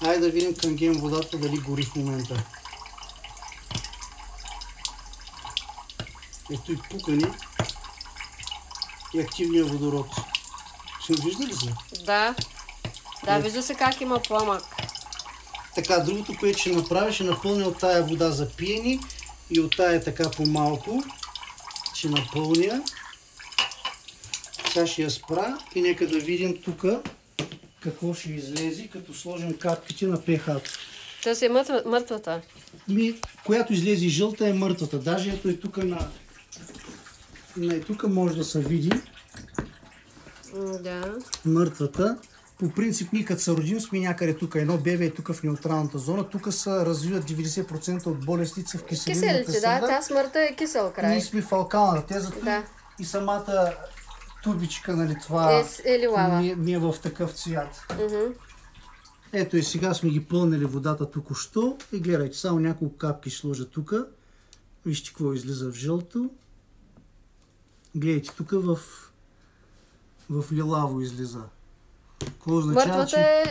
Айде да видим канген водата дали гори в момента. Ето и пукани и активния водород. Ще вижда ли се? Да. Да, вижда се как има пламък. Така, другото, което ще направя, ще напълня от тая вода за пиене и от тая така по-малко. Ще напълня. Сега ще я спра и нека да видим тук какво ще излезе, като сложим капките на pH. Това си е мъртвата. Която излезе жълта е мъртвата. Даже ето и тук тук може да се види. Да. Мъртвата. По принцип, ние като се родим сме някъде тук. Едно бебе е тук в неутралната зона. Тук се развиват 90% от болестите в киселинната среда. Да, тя смъртта е кисел край. Ние сме в алкалната. Те зато и самата турбичка, нали, това ми е в такъв цвят. Ето и сега сме ги пълнили водата току-що. И гледайте, само няколко капки ще сложа тук. Вижте какво излиза в жълто. Гледайте, тук в лилаво излиза. Какво означава, че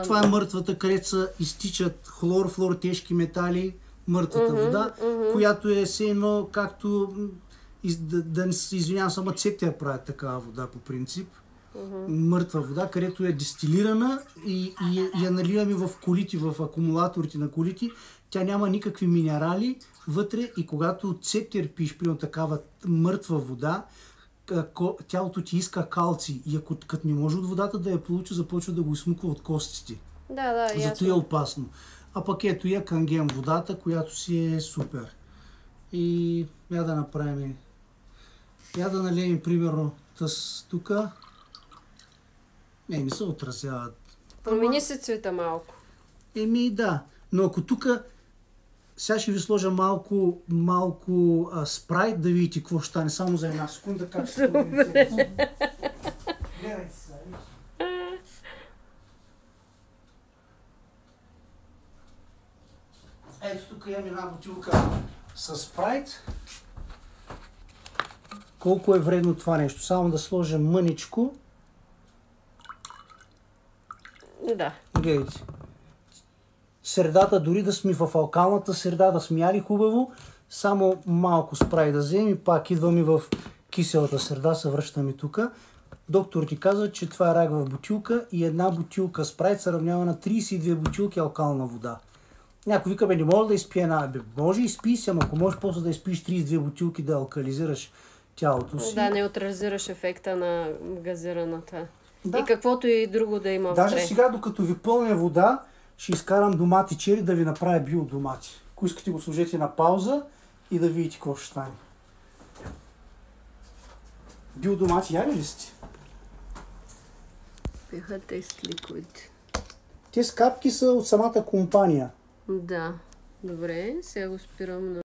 това е мъртвата, където се изтичат хлор, флор, тежки метали, мъртвата вода, която е все едно, както да не се извинявам, само цептия правят такава вода по принцип. Мъртва вода, където е дестилирана и я наливаме в колите, в акумулаторите на колите. Тя няма никакви минерали вътре и когато цептер пиеш при такава мъртва вода, тялото ти иска калци и ако като не може от водата да я получи, започва да го изсмуква от костите. Да, зато е опасно. А пък ето я канген водата, която си е супер. И я да направим. Я да налеем примерно тъс тук. Не се отразяват. Промени се цвета малко. Да. Но ако тук сега ще ви сложа малко спрайт да видите какво ще стане. Само за една секунда. Как ще гледайте сега. Ето тук имам една бутилка с спрайт. Колко е вредно това нещо? Само да сложа мъничко. Да. Гледайте. Средата, дори да сме в алкалната среда, да сме яли хубаво, само малко спрайт да вземем и пак идваме в киселата среда, се връщаме тук. Доктор ти казва, че това е рагова бутилка и една бутилка спрайт се равнява на 32 бутилки алкална вода. Някой вика, не може да изпие една. Може и изпи си, ама ако можеш после да изпиеш 32 бутилки да алкализираш тялото си. Да, неутрализираш ефекта на газираната. Да. И каквото и друго да има вътре. Даже сега, докато ви пълня вода, ще изкарам домати чери да ви направя биодомати. Ако искате го сложете на пауза и да видите какво ще стане. Биодомати яли ли сте? pH Taste Liquid. Тези капки са от самата компания. Да. Добре, сега го спирам на